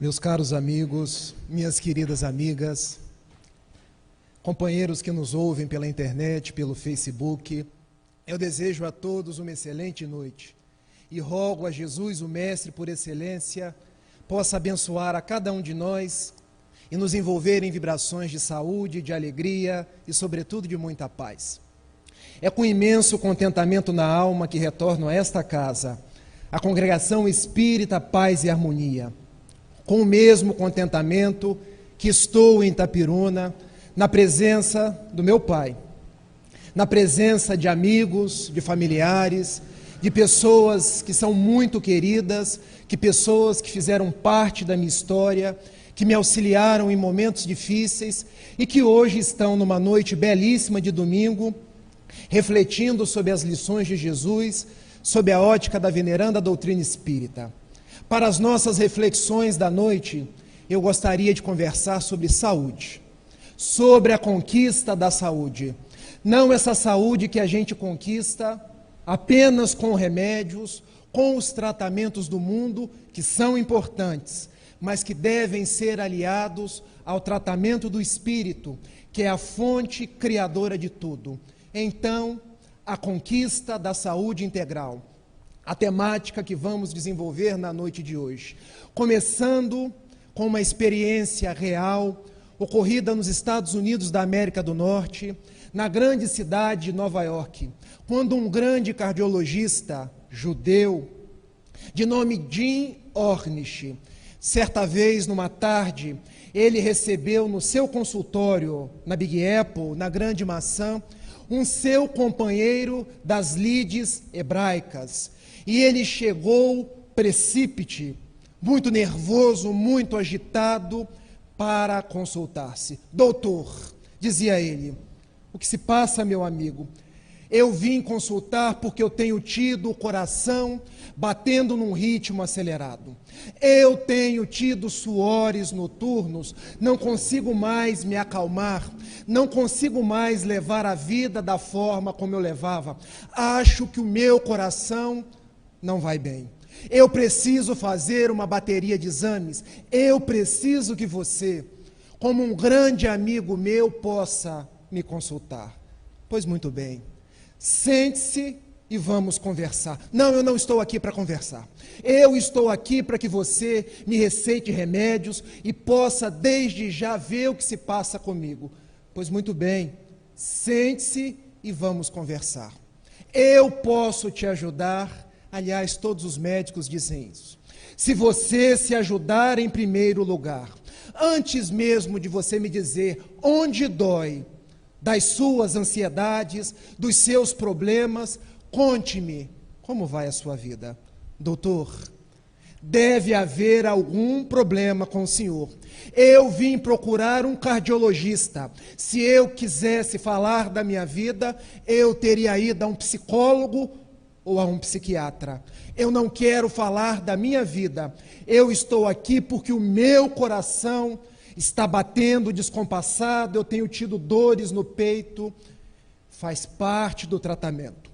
Meus caros amigos, minhas queridas amigas, companheiros que nos ouvem pela internet, pelo Facebook, eu desejo a todos uma excelente noite e rogo a Jesus, o Mestre por excelência, possa abençoar a cada um de nós e nos envolver em vibrações de saúde, de alegria e, sobretudo, de muita paz. É com imenso contentamento na alma que retorno a esta casa, a Congregação Espírita Paz e Harmonia, com o mesmo contentamento que estou em Itapiruna, na presença do meu pai, na presença de amigos, de familiares, de pessoas que são muito queridas, que pessoas que fizeram parte da minha história, que me auxiliaram em momentos difíceis e que hoje estão numa noite belíssima de domingo, refletindo sobre as lições de Jesus, sob a ótica da veneranda doutrina espírita. Para as nossas reflexões da noite, eu gostaria de conversar sobre saúde, sobre a conquista da saúde. Não essa saúde que a gente conquista apenas com remédios, com os tratamentos do mundo, que são importantes, mas que devem ser aliados ao tratamento do espírito, que é a fonte criadora de tudo. Então, a conquista da saúde integral, a temática que vamos desenvolver na noite de hoje, começando com uma experiência real ocorrida nos Estados Unidos da América do Norte, na grande cidade de Nova York, quando um grande cardiologista judeu, de nome Jim Ornish, certa vez, numa tarde, ele recebeu no seu consultório, na Big Apple, na Grande Maçã, um seu companheiro das lides hebraicas. E ele chegou precípite, muito nervoso, muito agitado, para consultar-se. Doutor, dizia ele, o que se passa, meu amigo? Eu vim consultar porque eu tenho tido o coração batendo num ritmo acelerado. Eu tenho tido suores noturnos, não consigo mais me acalmar, não consigo mais levar a vida da forma como eu levava. Acho que o meu coração não vai bem. Eu preciso fazer uma bateria de exames. Eu preciso que você, como um grande amigo meu, possa me consultar. Pois muito bem. Sente-se e vamos conversar. Não, eu não estou aqui para conversar. Eu estou aqui para que você me receite remédios e possa desde já ver o que se passa comigo. Pois muito bem. Sente-se e vamos conversar. Eu posso te ajudar. Aliás, todos os médicos dizem isso. Se você se ajudar em primeiro lugar, antes mesmo de você me dizer onde dói, das suas ansiedades, dos seus problemas, conte-me como vai a sua vida. Doutor, deve haver algum problema com o senhor. Eu vim procurar um cardiologista. Se eu quisesse falar da minha vida, eu teria ido a um psicólogo ou a um psiquiatra. Eu não quero falar da minha vida. Eu estou aqui porque o meu coração está batendo descompassado, eu tenho tido dores no peito. Faz parte do tratamento.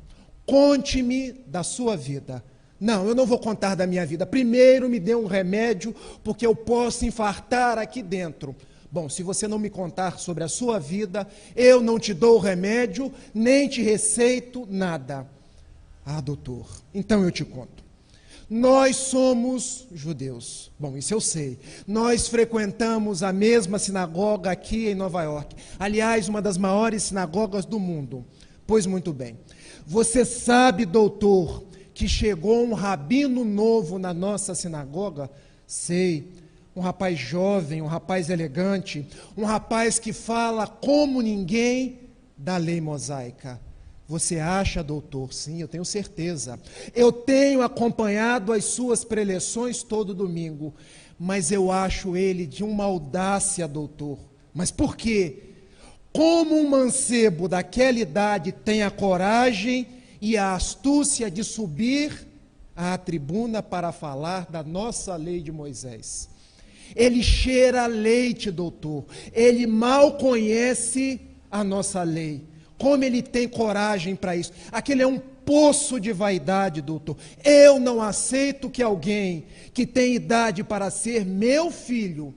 Conte-me da sua vida. Não, eu não vou contar da minha vida. Primeiro me dê um remédio, porque eu posso infartar aqui dentro. Bom, se você não me contar sobre a sua vida, eu não te dou o remédio, nem te receito nada. Ah, doutor, então eu te conto. Nós somos judeus. Bom, isso eu sei. Nós frequentamos a mesma sinagoga aqui em Nova York. Aliás, uma das maiores sinagogas do mundo. Pois muito bem. Você sabe, doutor, que chegou um rabino novo na nossa sinagoga? Sei. Um rapaz jovem, um rapaz elegante, um rapaz que fala como ninguém da lei mosaica. Você acha, doutor? Sim, eu tenho certeza. Eu tenho acompanhado as suas preleções todo domingo, mas eu acho ele de uma audácia, doutor. Mas por quê? Como um mancebo daquela idade tem a coragem e a astúcia de subir à tribuna para falar da nossa lei de Moisés? Ele cheira a leite, doutor. Ele mal conhece a nossa lei. Como ele tem coragem para isso? Aquele é um poço de vaidade, doutor. Eu não aceito que alguém que tem idade para ser meu filho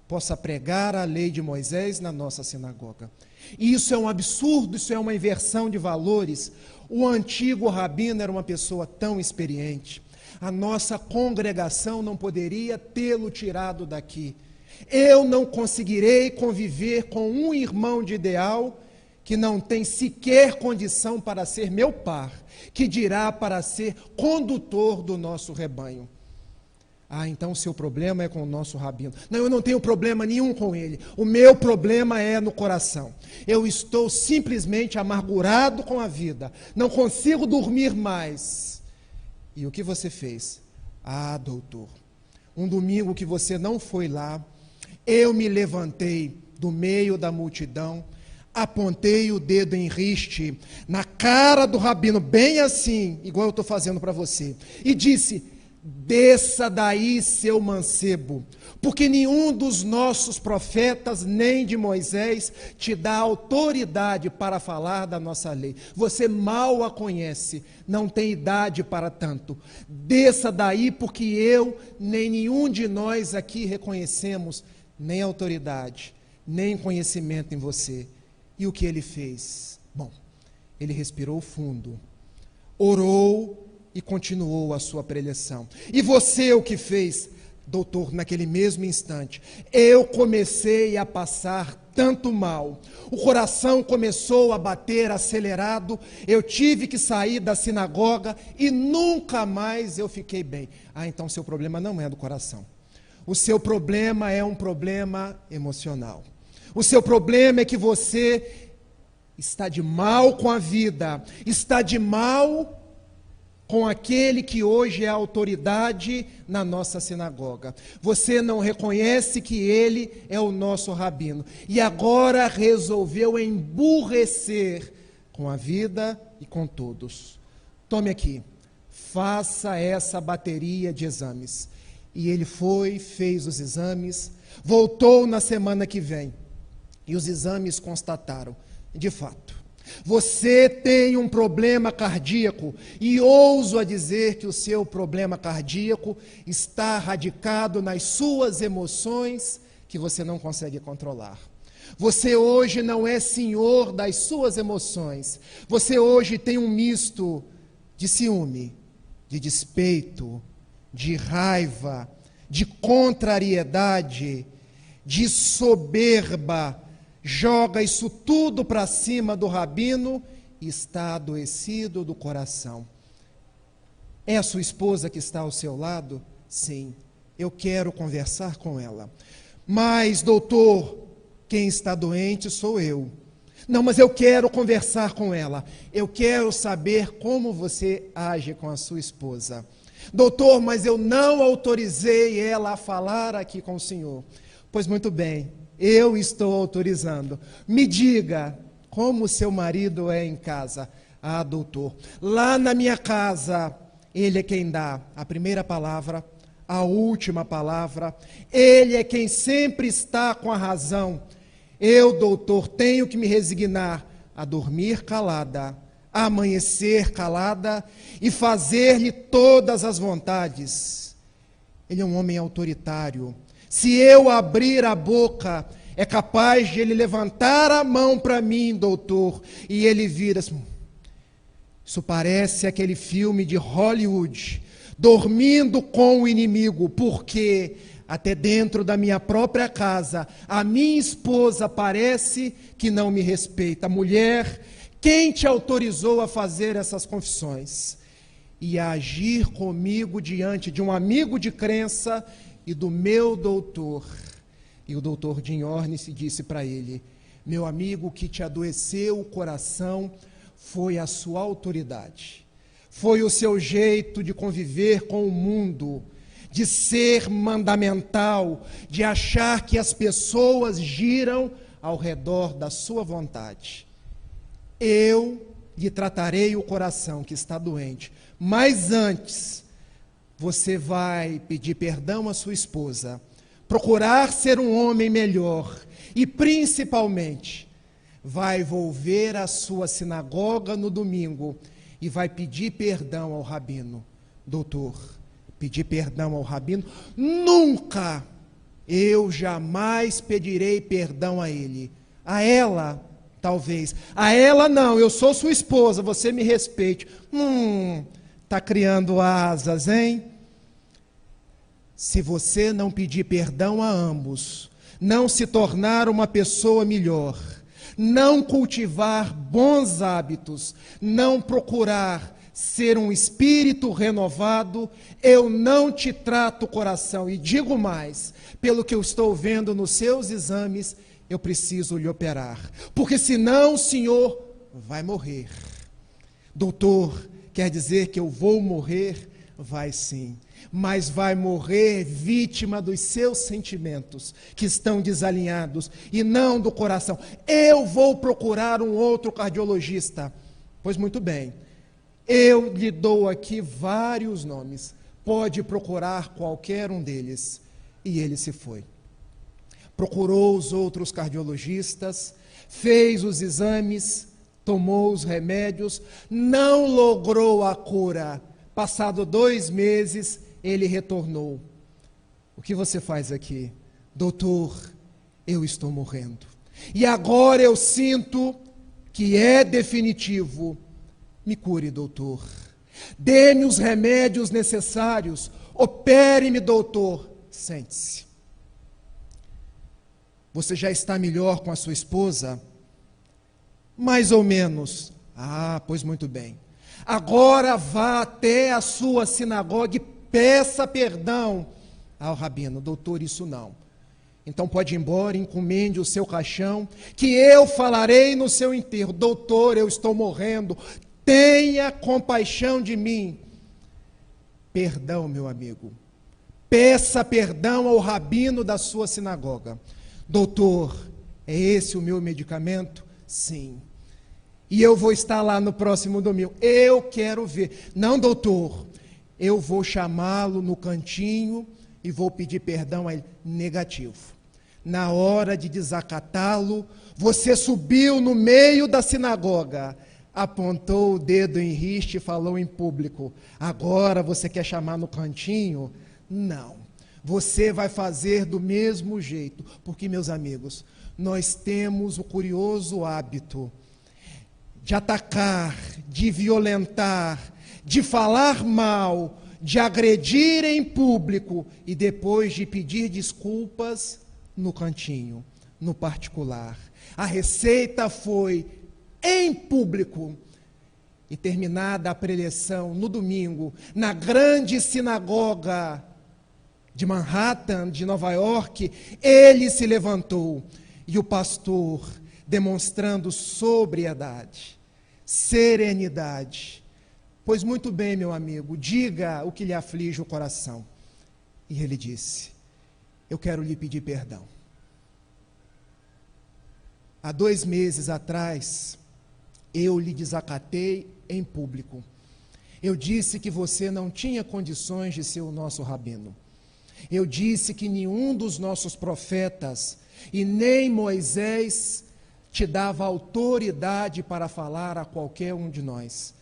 possa pregar a lei de Moisés na nossa sinagoga. E isso é um absurdo, isso é uma inversão de valores. O antigo rabino era uma pessoa tão experiente. A nossa congregação não poderia tê-lo tirado daqui. Eu não conseguirei conviver com um irmão de ideal que não tem sequer condição para ser meu par, que dirá para ser condutor do nosso rebanho. Ah, então o seu problema é com o nosso rabino. Não, eu não tenho problema nenhum com ele. O meu problema é no coração. Eu estou simplesmente amargurado com a vida. Não consigo dormir mais. E o que você fez? Ah, doutor, um domingo que você não foi lá, eu me levantei do meio da multidão, apontei o dedo em riste na cara do rabino, bem assim, igual eu estou fazendo para você, e disse: desça daí, seu mancebo, porque nenhum dos nossos profetas, nem de Moisés, te dá autoridade para falar da nossa lei. Você mal a conhece, não tem idade para tanto. Desça daí, porque eu, nem nenhum de nós aqui reconhecemos nem autoridade, nem conhecimento em você. E o que ele fez? Bom, ele respirou fundo, orou e continuou a sua preleção. E você o que fez? Doutor, naquele mesmo instante, eu comecei a passar tanto mal, o coração começou a bater acelerado, eu tive que sair da sinagoga e nunca mais eu fiquei bem. Ah, então seu problema não é do coração. O seu problema é um problema emocional. O seu problema é que você está de mal com a vida, está de mal com aquele que hoje é a autoridade na nossa sinagoga. Você não reconhece que ele é o nosso rabino. E agora resolveu emburrecer com a vida e com todos. Tome aqui, faça essa bateria de exames. E ele foi, fez os exames, voltou na semana que vem. E os exames constataram, de fato, você tem um problema cardíaco, e ouso a dizer que o seu problema cardíaco está radicado nas suas emoções que você não consegue controlar. Você hoje não é senhor das suas emoções. Você hoje tem um misto de ciúme, de despeito, de raiva, de contrariedade, de soberba. Joga isso tudo para cima do rabino e está adoecido do coração. É a sua esposa que está ao seu lado? Sim, eu quero conversar com ela. Mas, doutor, quem está doente sou eu. Não, mas eu quero conversar com ela. Eu quero saber como você age com a sua esposa. Doutor, mas eu não autorizei ela a falar aqui com o senhor. Pois muito bem, eu estou autorizando. Me diga, como seu marido é em casa? Ah, doutor, lá na minha casa, ele é quem dá a primeira palavra, a última palavra. Ele é quem sempre está com a razão. Eu, doutor, tenho que me resignar a dormir calada, a amanhecer calada e fazer-lhe todas as vontades. Ele é um homem autoritário. Se eu abrir a boca, é capaz de ele levantar a mão para mim, doutor, e ele vira assim. Isso parece aquele filme de Hollywood, dormindo com o inimigo, porque até dentro da minha própria casa, a minha esposa parece que não me respeita. Mulher, quem te autorizou a fazer essas confissões? E a agir comigo diante de um amigo de crença e do meu doutor. E o doutor Jim Ornish disse para ele: meu amigo, o que te adoeceu o coração foi a sua autoridade, foi o seu jeito de conviver com o mundo, de ser mandamental, de achar que as pessoas giram ao redor da sua vontade. Eu lhe tratarei o coração que está doente, mas antes você vai pedir perdão à sua esposa, procurar ser um homem melhor e, principalmente, vai volver à sua sinagoga no domingo e vai pedir perdão ao rabino. Doutor, pedir perdão ao rabino? Nunca! Eu jamais pedirei perdão a ele. A ela, talvez. A ela não, eu sou sua esposa, você me respeite. Está criando asas, hein? Se você não pedir perdão a ambos, não se tornar uma pessoa melhor, não cultivar bons hábitos, não procurar ser um espírito renovado, eu não te trato o coração. E digo mais, pelo que eu estou vendo nos seus exames, eu preciso lhe operar, porque senão o senhor vai morrer. Doutor, quer dizer que eu vou morrer? Vai sim, mas vai morrer vítima dos seus sentimentos, que estão desalinhados, e não do coração. Eu vou procurar um outro cardiologista. Pois muito bem, eu lhe dou aqui vários nomes, pode procurar qualquer um deles. E ele se foi. Procurou os outros cardiologistas, fez os exames, tomou os remédios, não logrou a cura. Passado 2 meses, ele retornou. O que você faz aqui? Doutor, eu estou morrendo. E agora eu sinto que é definitivo. Me cure, doutor. Dê-me os remédios necessários. Opere-me, doutor. Sente-se. Você já está melhor com a sua esposa? Mais ou menos. Ah, pois muito bem. Agora vá até a sua sinagoga e peça perdão ao rabino. Doutor, isso não. Então pode ir embora, encomende o seu caixão, que eu falarei no seu enterro. Doutor, eu estou morrendo. Tenha compaixão de mim. Perdão, meu amigo. Peça perdão ao rabino da sua sinagoga. Doutor, é esse o meu medicamento? Sim. E eu vou estar lá no próximo domingo. Eu quero ver. Não, doutor, eu vou chamá-lo no cantinho e vou pedir perdão a ele. Negativo. Na hora de desacatá-lo, você subiu no meio da sinagoga, apontou o dedo em riste e falou em público. Agora você quer chamar no cantinho? Não. Você vai fazer do mesmo jeito. Porque, meus amigos, nós temos o curioso hábito de atacar, de violentar, de falar mal, de agredir em público e depois de pedir desculpas no cantinho, no particular. A receita foi em público. E terminada a preleção no domingo, na grande sinagoga de Manhattan, de Nova York, ele se levantou e o pastor, demonstrando sobriedade, serenidade, pois muito bem, meu amigo, diga o que lhe aflige o coração. E ele disse: eu quero lhe pedir perdão. Há 2 meses atrás, eu lhe desacatei em público. Eu disse que você não tinha condições de ser o nosso rabino. Eu disse que nenhum dos nossos profetas e nem Moisés te dava autoridade para falar a qualquer um de nós.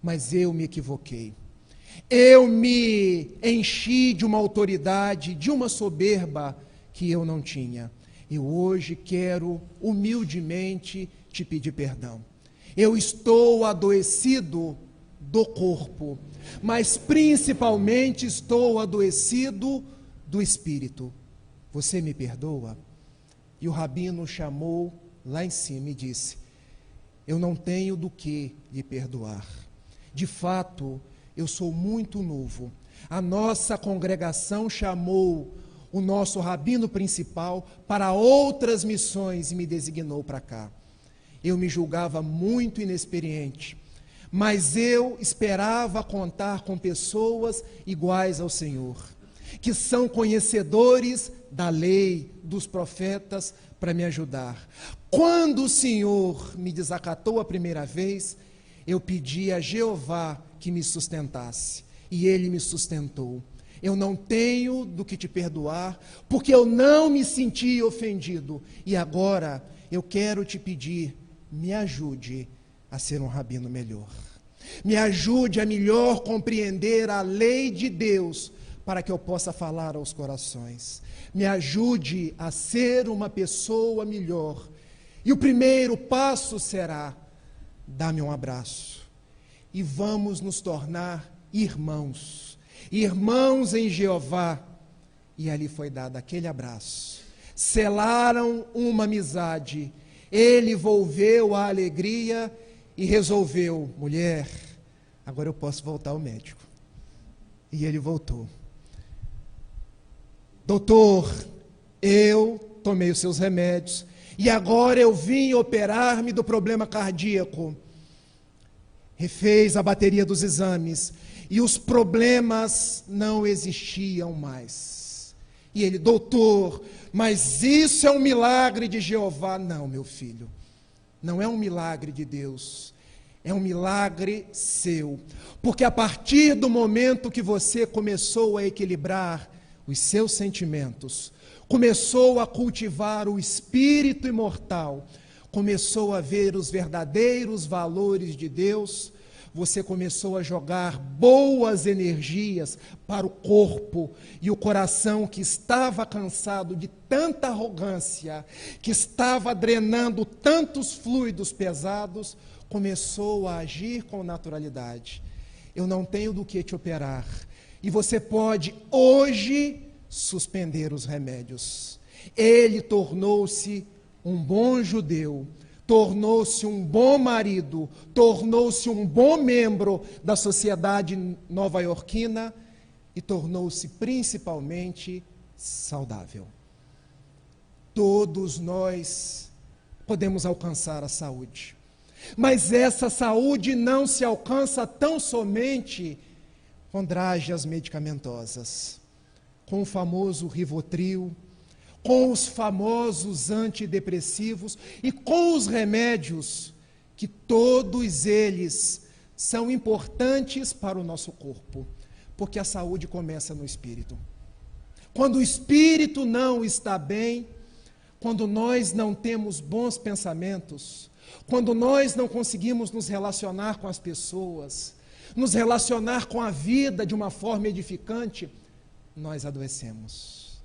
Mas eu me equivoquei. Eu me enchi de uma autoridade, de uma soberba que eu não tinha. Eu hoje quero humildemente te pedir perdão. Eu estou adoecido do corpo, mas principalmente estou adoecido do espírito. Você me perdoa? E o rabino chamou lá em cima e disse: eu não tenho do que lhe perdoar. De fato, eu sou muito novo. A nossa congregação chamou o nosso rabino principal para outras missões e me designou para cá. Eu me julgava muito inexperiente, mas eu esperava contar com pessoas iguais ao Senhor, que são conhecedores da lei, dos profetas, para me ajudar. Quando o Senhor me desacatou a primeira vez, eu pedi a Jeová que me sustentasse, e Ele me sustentou. Eu não tenho do que te perdoar, porque eu não me senti ofendido. E agora eu quero te pedir, me ajude a ser um rabino melhor. Me ajude a melhor compreender a lei de Deus, para que eu possa falar aos corações. Me ajude a ser uma pessoa melhor. E o primeiro passo será: dá-me um abraço. E vamos nos tornar irmãos. Irmãos em Jeová. E ali foi dado aquele abraço. Selaram uma amizade. Ele volveu a alegria e resolveu: mulher, agora eu posso voltar ao médico. E ele voltou. Doutor, eu tomei os seus remédios e agora eu vim operar-me do problema cardíaco. Refez a bateria dos exames e os problemas não existiam mais. E ele: doutor, mas isso é um milagre de Jeová. Não, meu filho, não é um milagre de Deus, é um milagre seu. Porque a partir do momento que você começou a equilibrar os seus sentimentos, começou a cultivar o espírito imortal, começou a ver os verdadeiros valores de Deus, você começou a jogar boas energias para o corpo, e o coração, que estava cansado de tanta arrogância, que estava drenando tantos fluidos pesados, começou a agir com naturalidade. Eu não tenho do que te operar, e você pode hoje suspender os remédios. Ele tornou-se um bom judeu, tornou-se um bom marido, tornou-se um bom membro da sociedade nova-iorquina e tornou-se principalmente saudável. Todos nós podemos alcançar a saúde, mas essa saúde não se alcança tão somente com drágeas medicamentosas, com o famoso Rivotril, com os famosos antidepressivos e com os remédios, que todos eles são importantes para o nosso corpo, porque a saúde começa no espírito. Quando o espírito não está bem, quando nós não temos bons pensamentos, quando nós não conseguimos nos relacionar com as pessoas, nos relacionar com a vida de uma forma edificante, nós adoecemos.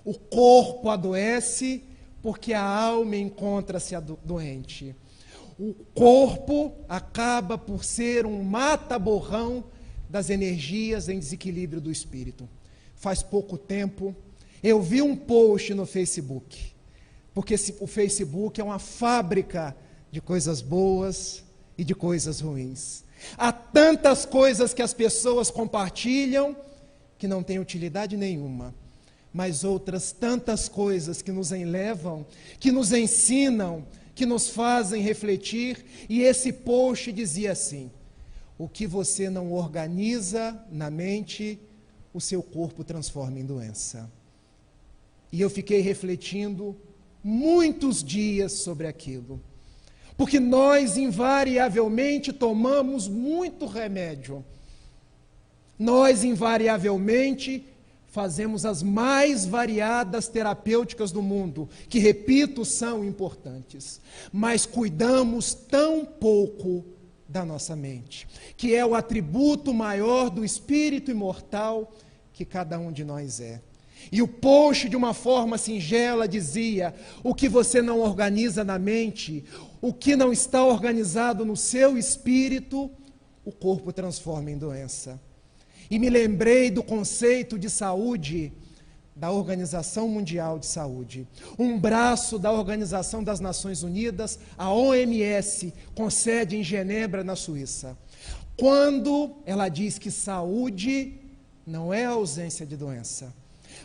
O corpo adoece porque a alma encontra-se doente. O corpo acaba por ser um mata-borrão das energias em desequilíbrio do espírito. Faz pouco tempo, eu vi um post no Facebook, porque o Facebook é uma fábrica de coisas boas e de coisas ruins. Há tantas coisas que as pessoas compartilham que não têm utilidade nenhuma, mas outras tantas coisas que nos elevam, que nos ensinam, que nos fazem refletir. E esse post dizia assim: o que você não organiza na mente, o seu corpo transforma em doença. E eu fiquei refletindo muitos dias sobre aquilo, porque nós invariavelmente tomamos muito remédio. Nós invariavelmente fazemos as mais variadas terapêuticas do mundo, que, repito, são importantes, mas cuidamos tão pouco da nossa mente, que é o atributo maior do espírito imortal que cada um de nós é. E o post, de uma forma singela, dizia: o que você não organiza na mente, o que não está organizado no seu espírito, o corpo transforma em doença. E me lembrei do conceito de saúde da Organização Mundial de Saúde, um braço da Organização das Nações Unidas, a OMS, com sede em Genebra, na Suíça. Quando ela diz que saúde não é a ausência de doença,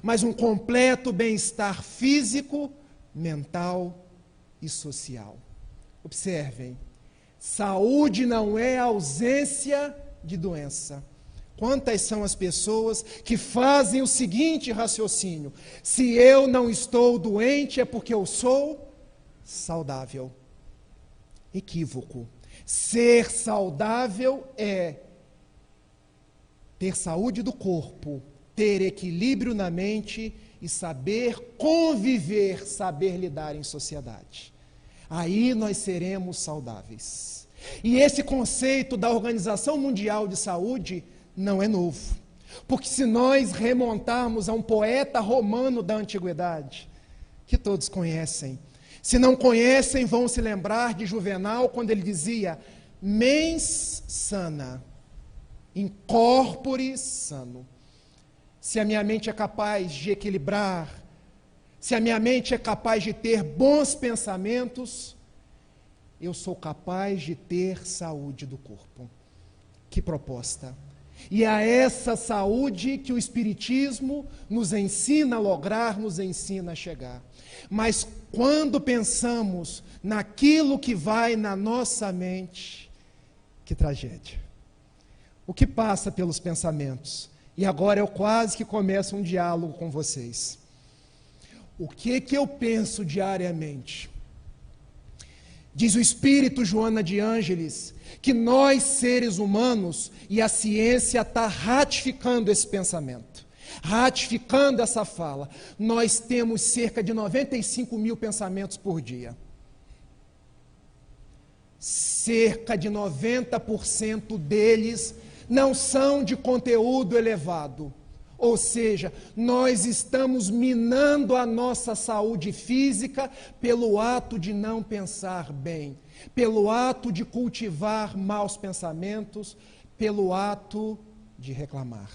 mas um completo bem-estar físico, mental e social. Observem, saúde não é a ausência de doença. Quantas são as pessoas que fazem o seguinte raciocínio: se eu não estou doente é porque eu sou saudável. Equívoco. Ser saudável é ter saúde do corpo, ter equilíbrio na mente e saber conviver, saber lidar em sociedade. Aí nós seremos saudáveis. E esse conceito da Organização Mundial de Saúde não é novo. Porque se nós remontarmos a um poeta romano da antiguidade, que todos conhecem, se não conhecem, vão se lembrar de Juvenal, quando ele dizia, mens sana, in corpore sano. Se a minha mente é capaz de equilibrar, se a minha mente é capaz de ter bons pensamentos, eu sou capaz de ter saúde do corpo. Que proposta! E é essa saúde que o Espiritismo nos ensina a lograr, nos ensina a chegar. Mas quando pensamos naquilo que vai na nossa mente, que tragédia. O que passa pelos pensamentos? E agora eu quase que começo um diálogo com vocês. O que eu penso diariamente? Diz o Espírito Joana de Ângeles que nós, seres humanos, e a ciência está ratificando esse pensamento, ratificando essa fala, nós temos cerca de 95 mil pensamentos por dia. Cerca de 90% deles não são de conteúdo elevado. Ou seja, nós estamos minando a nossa saúde física pelo ato de não pensar bem, pelo ato de cultivar maus pensamentos, pelo ato de reclamar,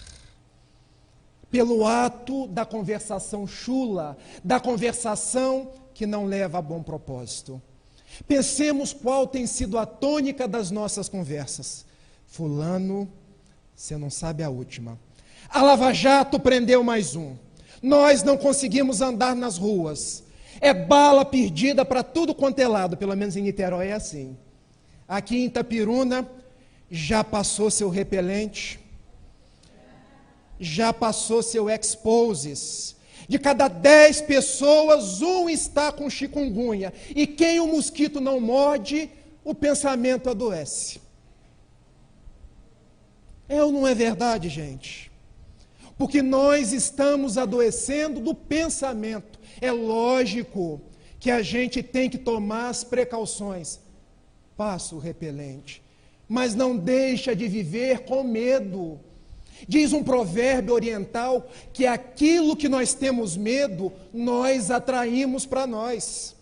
pelo ato da conversação chula, da conversação que não leva a bom propósito. Pensemos qual tem sido a tônica das nossas conversas. Fulano, você não sabe a última. A Lava Jato prendeu mais um. Nós não conseguimos andar nas ruas. É bala perdida para tudo quanto é lado, pelo menos em Niterói é assim. Aqui em Itapiruna, já passou seu repelente, já passou seu exposes. De cada 10 pessoas, um está com chikungunya. E quem o mosquito não morde, o pensamento adoece. É ou não é verdade, gente? Porque nós estamos adoecendo do pensamento. É lógico que a gente tem que tomar as precauções. Passa o repelente, mas não deixa de viver com medo. Diz um provérbio oriental que aquilo que nós temos medo, nós atraímos para nós.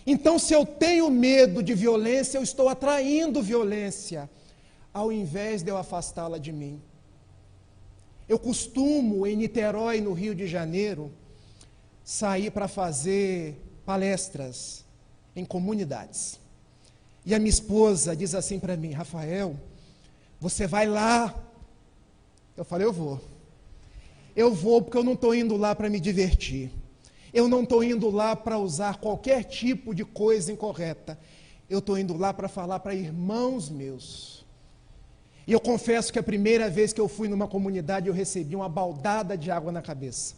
Então, se eu tenho medo de violência, eu estou atraindo violência, ao invés de eu afastá-la de mim. Eu costumo, em Niterói, no Rio de Janeiro, sair para fazer palestras em comunidades. E a minha esposa diz assim para mim, Rafael, você vai lá? Eu falei, eu vou. Eu vou porque eu não estou indo lá para me divertir. Eu não estou indo lá para usar qualquer tipo de coisa incorreta. Eu estou indo lá para falar para irmãos meus. E eu confesso que a primeira vez que eu fui numa comunidade, eu recebi uma baldada de água na cabeça.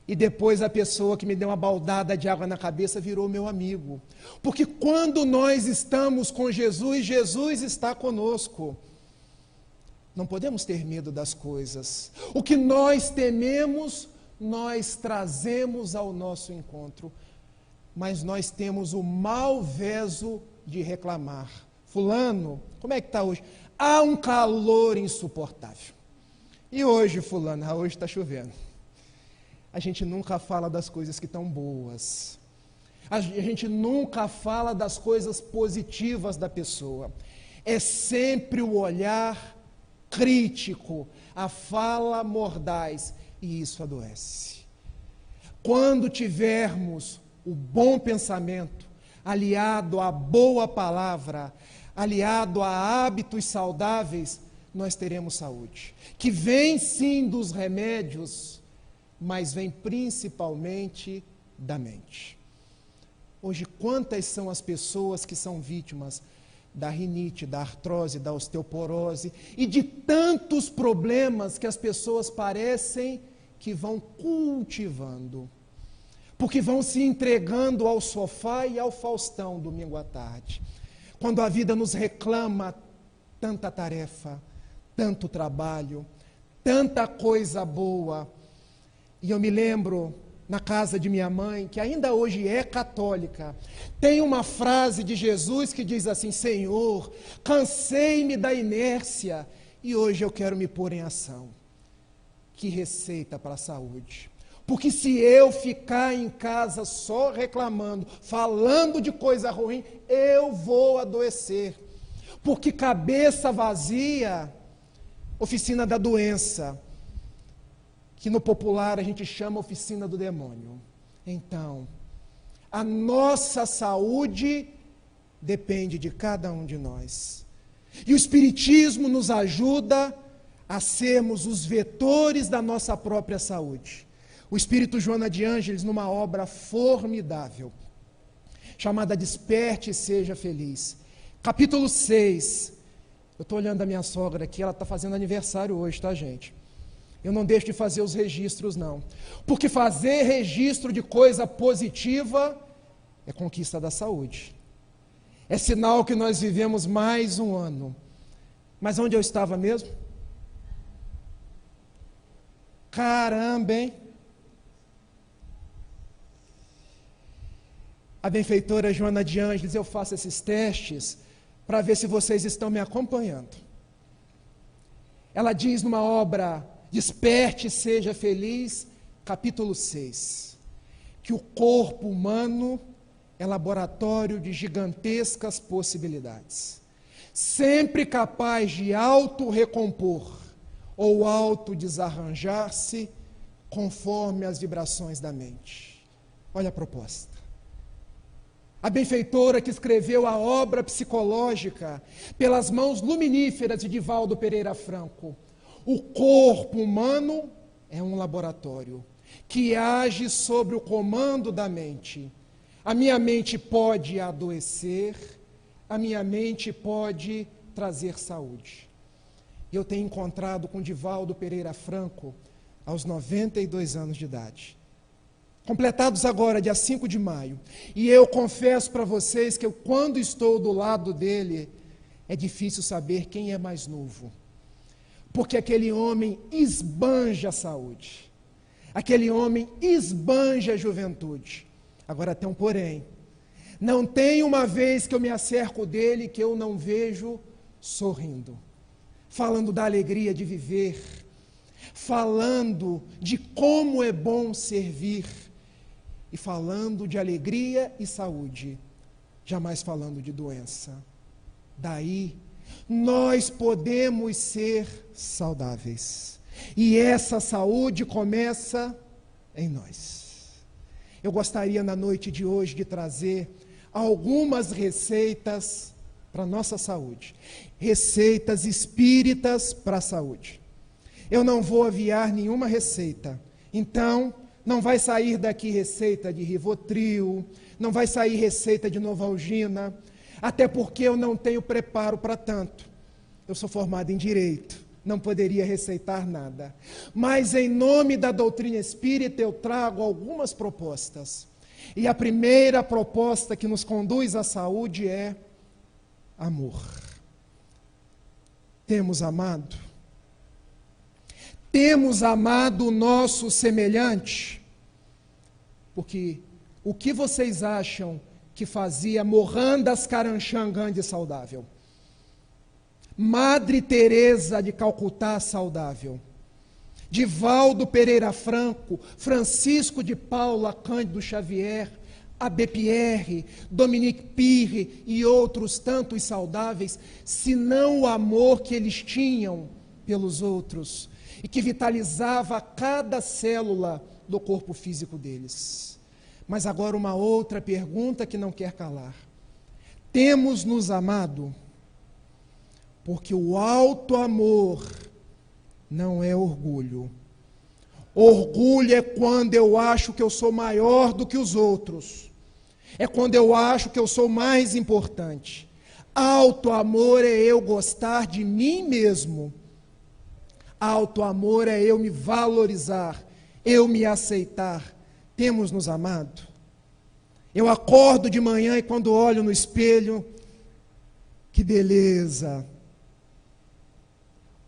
E depois a pessoa que me deu uma baldada de água na cabeça virou meu amigo. Porque quando nós estamos com Jesus, Jesus está conosco. Não podemos ter medo das coisas. O que nós tememos, nós trazemos ao nosso encontro. Mas nós temos o malveso de reclamar. Fulano, como é que está hoje? Há um calor insuportável. E hoje, fulano, hoje está chovendo. A gente nunca fala das coisas que estão boas. A gente nunca fala das coisas positivas da pessoa. É sempre o olhar crítico, a fala mordaz, e isso adoece. Quando tivermos o bom pensamento, aliado à boa palavra, aliado a hábitos saudáveis, nós teremos saúde. Que vem sim dos remédios, mas vem principalmente da mente. Hoje, quantas são as pessoas que são vítimas da rinite, da artrose, da osteoporose e de tantos problemas que as pessoas parecem que vão cultivando, porque vão se entregando ao sofá e ao Faustão domingo à tarde. Quando a vida nos reclama tanta tarefa, tanto trabalho, tanta coisa boa. E eu me lembro, na casa de minha mãe, que ainda hoje é católica, tem uma frase de Jesus que diz assim: Senhor, cansei-me da inércia e hoje eu quero me pôr em ação. Que receita para a saúde. Porque se eu ficar em casa só reclamando, falando de coisa ruim, eu vou adoecer. Porque cabeça vazia, oficina da doença, que no popular a gente chama oficina do demônio. Então, a nossa saúde depende de cada um de nós. E o Espiritismo nos ajuda a sermos os vetores da nossa própria saúde. O Espírito Joana de Ângeles, numa obra formidável, chamada Desperte e Seja Feliz. Capítulo 6. Eu estou olhando a minha sogra aqui, ela está fazendo aniversário hoje, tá, gente? Eu não deixo de fazer os registros, não. Porque fazer registro de coisa positiva é conquista da saúde. É sinal que nós vivemos mais um ano. Mas onde eu estava mesmo? Caramba, hein? A benfeitora Joana de Ângeles, eu faço esses testes para ver se vocês estão me acompanhando. Ela diz numa obra, Desperte e Seja Feliz, capítulo 6, que o corpo humano é laboratório de gigantescas possibilidades, sempre capaz de auto-recompor ou auto-desarranjar-se conforme as vibrações da mente. Olha a proposta. A benfeitora que escreveu a obra psicológica pelas mãos luminíferas de Divaldo Pereira Franco. O corpo humano é um laboratório que age sobre o comando da mente. A minha mente pode adoecer, a minha mente pode trazer saúde. Eu tenho encontrado com Divaldo Pereira Franco aos 92 anos de idade. Completados agora, dia 5 de maio. E eu confesso para vocês que quando estou do lado dele, é difícil saber quem é mais novo. Porque aquele homem esbanja a saúde. Aquele homem esbanja a juventude. Agora tem um porém. Não tem uma vez que eu me acerco dele que eu não vejo sorrindo. Falando da alegria de viver. Falando de como é bom servir. E falando de alegria e saúde, jamais falando de doença. Daí, nós podemos ser saudáveis. E essa saúde começa em nós. Eu gostaria, na noite de hoje, de trazer algumas receitas para a nossa saúde. Receitas espíritas para a saúde. Eu não vou aviar nenhuma receita. Então, não vai sair daqui receita de Rivotril, não vai sair receita de Novalgina, até porque eu não tenho preparo para tanto. Eu sou formado em Direito, não poderia receitar nada. Mas em nome da doutrina espírita eu trago algumas propostas. E a primeira proposta que nos conduz à saúde é amor. Temos amado? Temos amado o nosso semelhante? Porque o que vocês acham que fazia Mohandas Karamchand Gandhi saudável? Madre Teresa de Calcutá saudável? Divaldo Pereira Franco, Francisco de Paula Cândido Xavier, Abbé Pierre, Dominique Pire e outros tantos saudáveis, senão o amor que eles tinham pelos outros e que vitalizava cada célula do corpo físico deles. Mas agora uma outra pergunta que não quer calar. Temos nos amado? Porque o alto amor não é orgulho. Orgulho é quando eu acho que eu sou maior do que os outros. É quando eu acho que eu sou mais importante. Alto amor é eu gostar de mim mesmo. Alto amor é eu me valorizar, eu me aceitar. Temos nos amado? Eu acordo de manhã e quando olho no espelho, que beleza.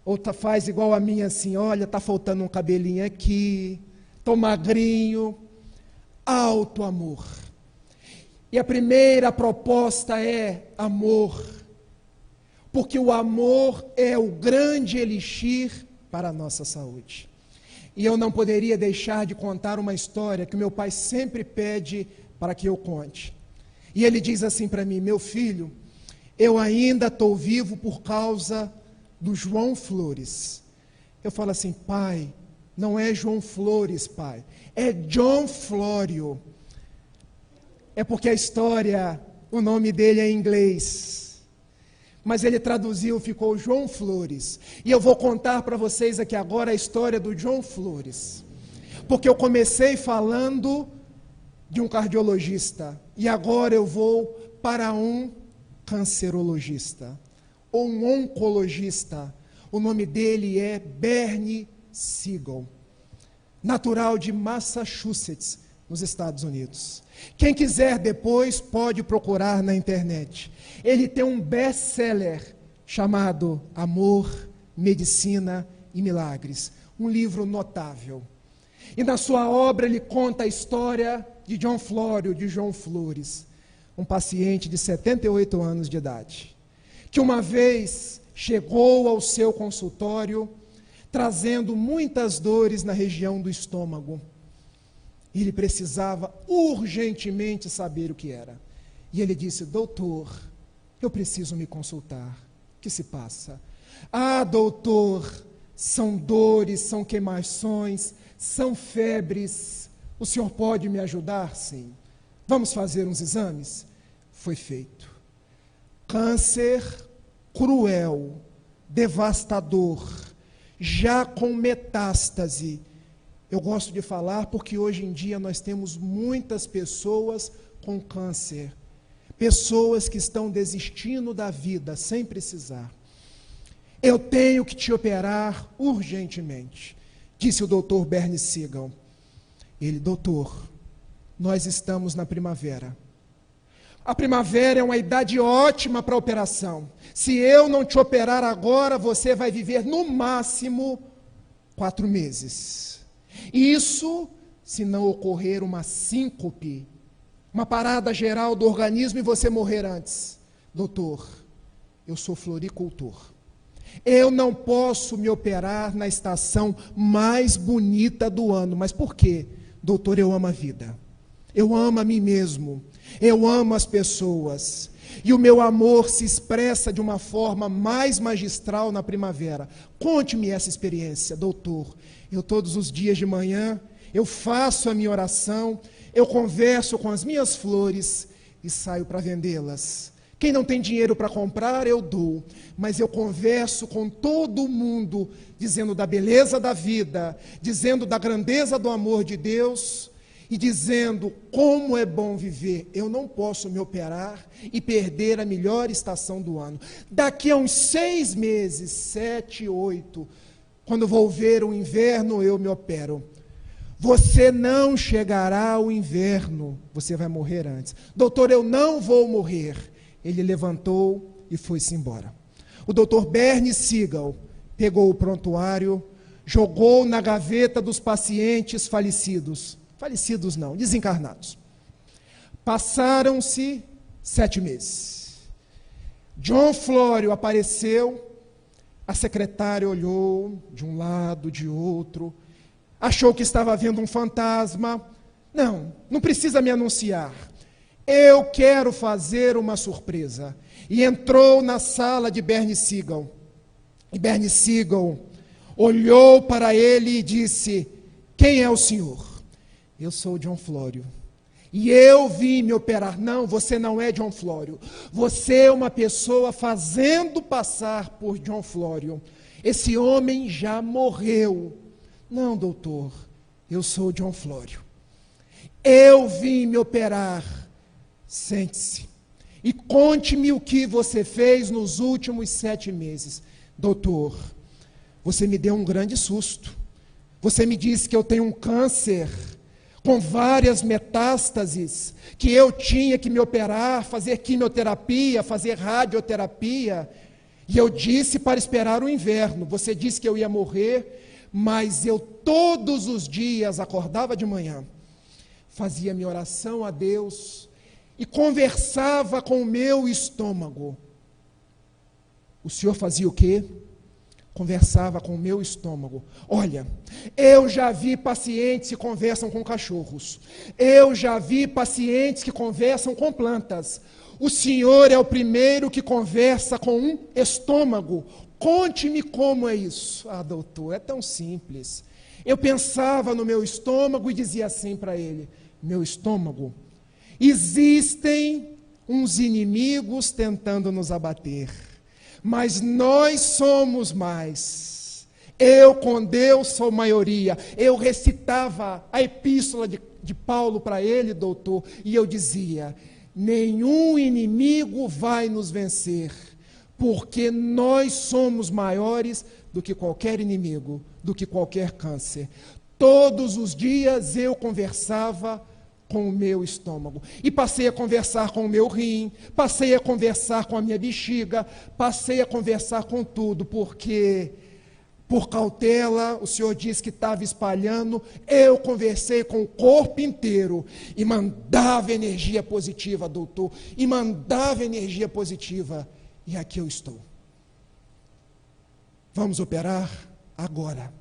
Ou faz igual a minha assim, olha, está faltando um cabelinho aqui, estou magrinho. alto amor. E a primeira proposta é amor, porque o amor é o grande elixir para a nossa saúde. E eu não poderia deixar de contar uma história que meu pai sempre pede para que eu conte. E ele diz assim para mim: meu filho, eu ainda estou vivo por causa do João Flores. Eu falo assim: pai, não é João Flores, pai, é John Flório. É porque a história, o nome dele é em inglês, mas ele traduziu, ficou João Flores. E eu vou contar para vocês aqui agora a história do John Flores, porque eu comecei falando de um cardiologista, e agora eu vou para um cancerologista, ou um oncologista. O nome dele é Bernie Siegel, natural de Massachusetts, nos Estados Unidos. Quem quiser depois pode procurar na internet. Ele tem um best-seller chamado Amor, Medicina e Milagres, um livro notável. E na sua obra ele conta a história de John Flório, de João Flores, um paciente de 78 anos de idade, que uma vez chegou ao seu consultório trazendo muitas dores na região do estômago. Ele precisava urgentemente saber o que era. E ele disse: doutor, eu preciso me consultar. O que se passa? Ah, doutor, são dores, são queimações, são febres. O senhor pode me ajudar? Sim. Vamos fazer uns exames? Foi feito. Câncer cruel, devastador, já com metástase. Eu gosto de falar porque hoje em dia nós temos muitas pessoas com câncer, pessoas que estão desistindo da vida sem precisar. Eu tenho que te operar urgentemente, disse o doutor Bernie Siegel. Ele: doutor, nós estamos na primavera. A primavera é uma idade ótima para a operação. Se eu não te operar agora, você vai viver no máximo 4 meses. Isso se não ocorrer uma síncope, uma parada geral do organismo e você morrer antes. Doutor, eu sou floricultor. Eu não posso me operar na estação mais bonita do ano. Mas por quê? Doutor, eu amo a vida. Eu amo a mim mesmo. Eu amo as pessoas. E o meu amor se expressa de uma forma mais magistral na primavera. Conte-me essa experiência, doutor. Eu todos os dias de manhã, eu faço a minha oração, eu converso com as minhas flores e saio para vendê-las. Quem não tem dinheiro para comprar, eu dou. Mas eu converso com todo mundo, dizendo da beleza da vida, dizendo da grandeza do amor de Deus e dizendo como é bom viver. Eu não posso me operar e perder a melhor estação do ano. Daqui a uns 6 meses, 7, 8, quando vou ver o inverno, eu me opero. Você não chegará ao inverno, você vai morrer antes. Doutor, eu não vou morrer. Ele levantou e foi-se embora. O doutor Bernie Siegel pegou o prontuário, jogou na gaveta dos pacientes falecidos. Falecidos não, desencarnados. Passaram-se 7 meses. John Flório apareceu, a secretária olhou de um lado, de outro, achou que estava vendo um fantasma. Não precisa me anunciar. Eu quero fazer uma surpresa. E entrou na sala de Bernie Siegel. E Bernie Siegel olhou para ele e disse: quem é o senhor? Eu sou John Flório. E eu vim me operar. Não, você não é John Flório. Você é uma pessoa fazendo passar por John Flório. Esse homem já morreu. Não, doutor, eu sou John Flório. Eu vim me operar. Sente-se e conte-me o que você fez nos últimos 7 meses. Doutor, você me deu um grande susto. Você me disse que eu tenho um câncer com várias metástases, que eu tinha que me operar, fazer quimioterapia, fazer radioterapia. E eu disse para esperar o inverno. Você disse que eu ia morrer, mas eu todos os dias acordava de manhã, fazia minha oração a Deus e conversava com o meu estômago. O Senhor fazia o quê? Conversava com o meu estômago. Olha, eu já vi pacientes que conversam com cachorros. Eu já vi pacientes que conversam com plantas. O Senhor é o primeiro que conversa com um estômago. Conte-me como é isso. Ah, doutor, é tão simples. Eu pensava no meu estômago e dizia assim para ele: meu estômago, existem uns inimigos tentando nos abater, mas nós somos mais. Eu com Deus sou maioria. Eu recitava a epístola de Paulo para ele, doutor, e eu dizia: nenhum inimigo vai nos vencer, porque nós somos maiores do que qualquer inimigo, do que qualquer câncer. Todos os dias eu conversava com o meu estômago, e passei a conversar com o meu rim, passei a conversar com a minha bexiga, passei a conversar com tudo, porque por cautela, o Senhor disse que estava espalhando, eu conversei com o corpo inteiro, e mandava energia positiva, doutor, e mandava energia positiva, e aqui eu estou. Vamos operar agora.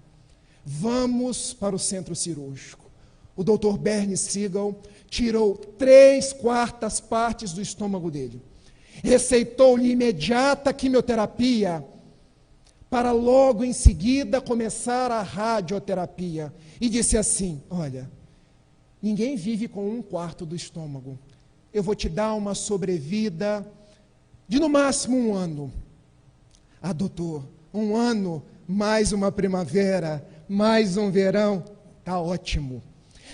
Vamos para o centro cirúrgico. O doutor Bernie Siegel tirou 3/4 partes do estômago dele. Receitou-lhe imediata quimioterapia, para logo em seguida começar a radioterapia. E disse assim: olha, ninguém vive com 1/4 do estômago. Eu vou te dar uma sobrevida de no máximo 1 ano. Ah, doutor, 1 ano, mais uma primavera, mais um verão, está ótimo.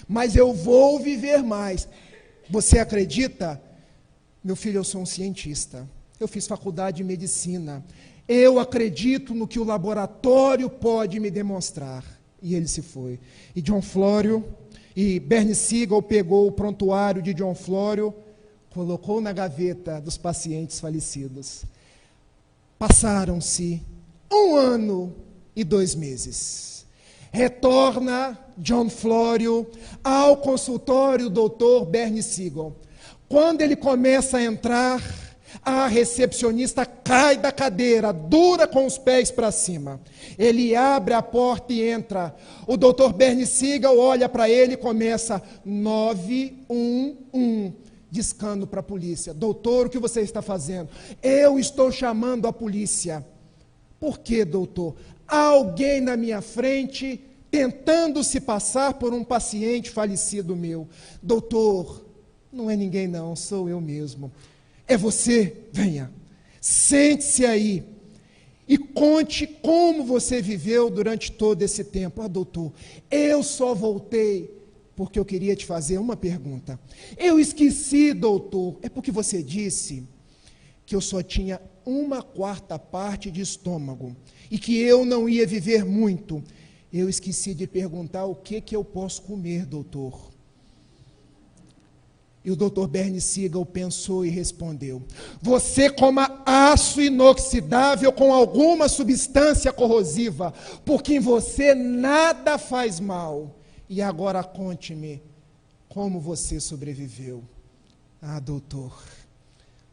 Mas eu vou viver mais. Você acredita? Meu filho, eu sou um cientista. Eu fiz faculdade de medicina. Eu acredito no que o laboratório pode me demonstrar. E ele se foi. E John Florio, e Bernie Siegel pegou o prontuário de John Florio, colocou na gaveta dos pacientes falecidos. Passaram-se 1 ano e 2 meses. Retorna John Florio ao consultório do Dr. Bernie Siegel. Quando ele começa a entrar, a recepcionista cai da cadeira, dura com os pés para cima. Ele abre a porta e entra. O Dr. Bernie Siegel olha para ele e começa: 911. Discando para a polícia: doutor, o que você está fazendo? Eu estou chamando a polícia. Por quê, doutor? Alguém na minha frente tentando se passar por um paciente falecido meu. Doutor, não é ninguém não, sou eu mesmo. É você? Venha, sente-se aí e conte como você viveu durante todo esse tempo. Ah, doutor, eu só voltei porque eu queria te fazer uma pergunta. Eu esqueci, doutor, é porque você disse que eu só tinha 1/4 parte de estômago e que eu não ia viver muito. Eu esqueci de perguntar o que eu posso comer, doutor. E o doutor Bernie Siegel pensou e respondeu: você coma aço inoxidável com alguma substância corrosiva, porque em você nada faz mal. E agora conte-me como você sobreviveu. Ah, doutor,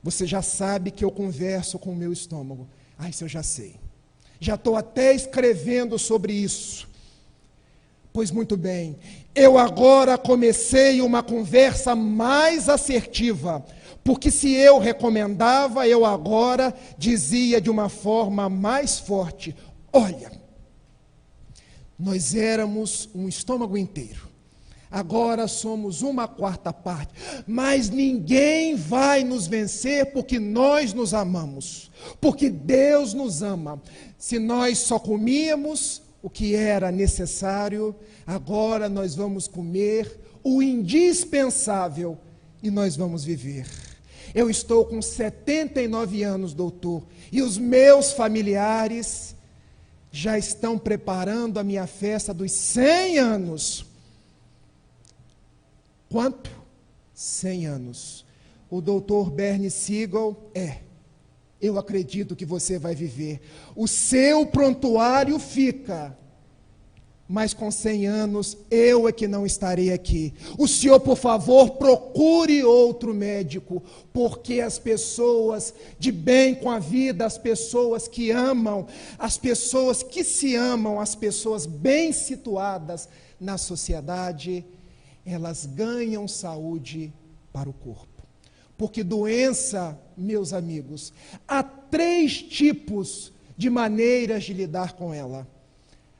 você já sabe que eu converso com o meu estômago. Ah, isso eu já sei. Já estou até escrevendo sobre isso. Pois muito bem, eu agora comecei uma conversa mais assertiva, porque se eu recomendava, eu agora dizia de uma forma mais forte: olha, nós éramos um estômago inteiro, agora somos 1/4 parte, mas ninguém vai nos vencer porque nós nos amamos, porque Deus nos ama. Se nós só comíamos o que era necessário, agora nós vamos comer o indispensável e nós vamos viver. Eu estou com 79 anos, doutor, e os meus familiares já estão preparando a minha festa dos 100 anos. Quanto? 100 anos. O doutor Bernie Siegel, eu acredito que você vai viver. O seu prontuário fica mas com 100 anos eu é que não estarei aqui. O senhor, por favor, procure outro médico, porque as pessoas de bem com a vida, as pessoas que amam, as pessoas que se amam, as pessoas bem situadas na sociedade, elas ganham saúde para o corpo. Porque doença, meus amigos, há 3 tipos de maneiras de lidar com ela.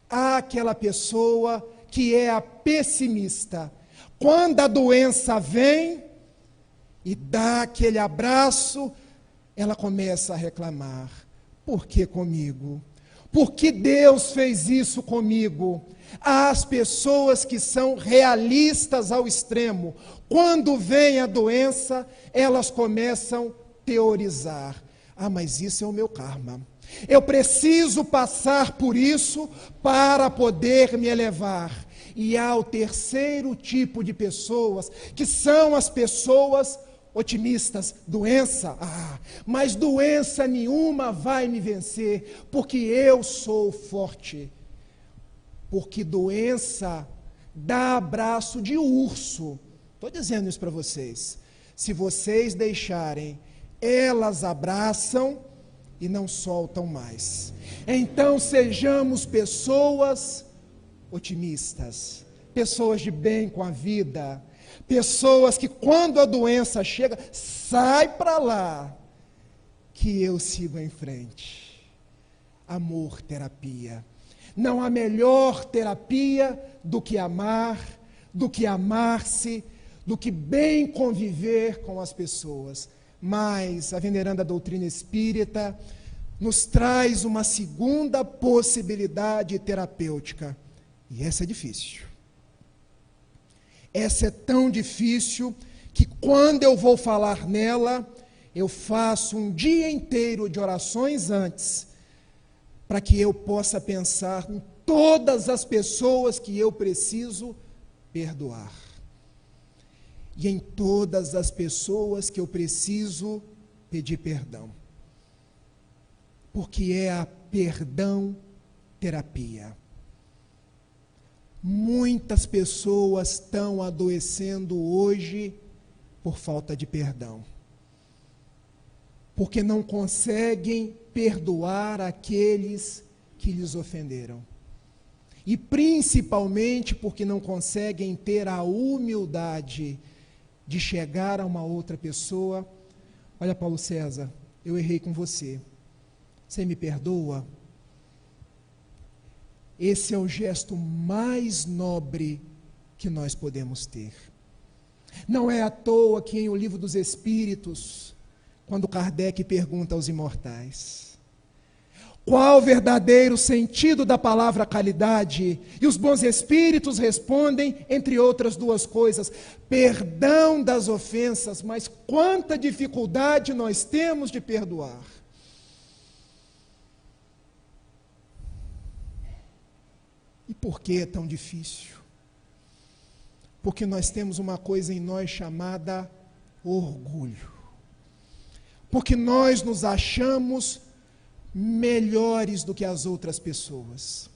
Há aquela pessoa que é a pessimista. Quando a doença vem e dá aquele abraço, ela começa a reclamar. Por que comigo? Por que Deus fez isso comigo? Há as pessoas que são realistas ao extremo. Quando vem a doença, elas começam a teorizar. Ah, mas isso é o meu karma. Eu preciso passar por isso para poder me elevar. E há o 3º tipo de pessoas, que são as pessoas otimistas. Doença? Mas doença nenhuma vai me vencer, porque eu sou forte. Porque doença dá abraço de urso. Estou dizendo isso para vocês. Se vocês deixarem, elas abraçam e não soltam mais. Então sejamos pessoas otimistas, pessoas de bem com a vida, pessoas que quando a doença chega, sai para lá, que eu sigo em frente. Amor, terapia. Não há melhor terapia do que amar, do que amar-se, do que bem conviver com as pessoas. Mas a veneranda doutrina espírita nos traz uma segunda possibilidade terapêutica. E essa é difícil. Essa é tão difícil que quando eu vou falar nela, eu faço um dia inteiro de orações antes, para que eu possa pensar em todas as pessoas que eu preciso perdoar. E em todas as pessoas que eu preciso pedir perdão. Porque é a perdão terapia. Muitas pessoas estão adoecendo hoje por falta de perdão. Porque não conseguem perdoar aqueles que lhes ofenderam. E principalmente porque não conseguem ter a humildade de chegar a uma outra pessoa. Olha, Paulo César, eu errei com você. Você me perdoa? Esse é o gesto mais nobre que nós podemos ter. Não é à toa que em O Livro dos Espíritos, quando Kardec pergunta aos imortais, qual o verdadeiro sentido da palavra caridade? E os bons espíritos respondem, entre outras 2 coisas, perdão das ofensas, mas quanta dificuldade nós temos de perdoar. E por que é tão difícil? Porque nós temos uma coisa em nós chamada orgulho. Porque nós nos achamos melhores do que as outras pessoas.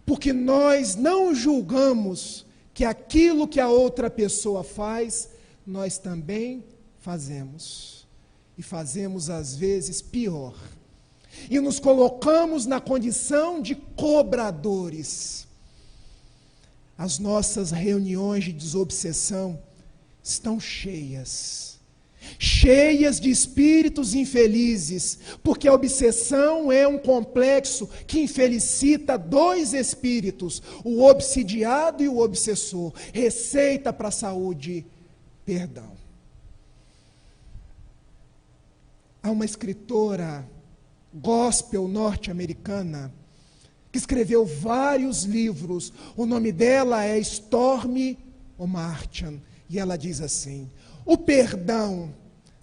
Porque nós não julgamos que aquilo que a outra pessoa faz, nós também fazemos. E fazemos às vezes pior. E nos colocamos na condição de cobradores. As nossas reuniões de desobsessão estão cheias de espíritos infelizes, porque a obsessão é um complexo que infelicita 2 espíritos, o obsidiado e o obsessor. Receita para a saúde, perdão. Há uma escritora gospel norte-americana que escreveu vários livros. O nome dela é Stormy Omartian, e ela diz assim: o perdão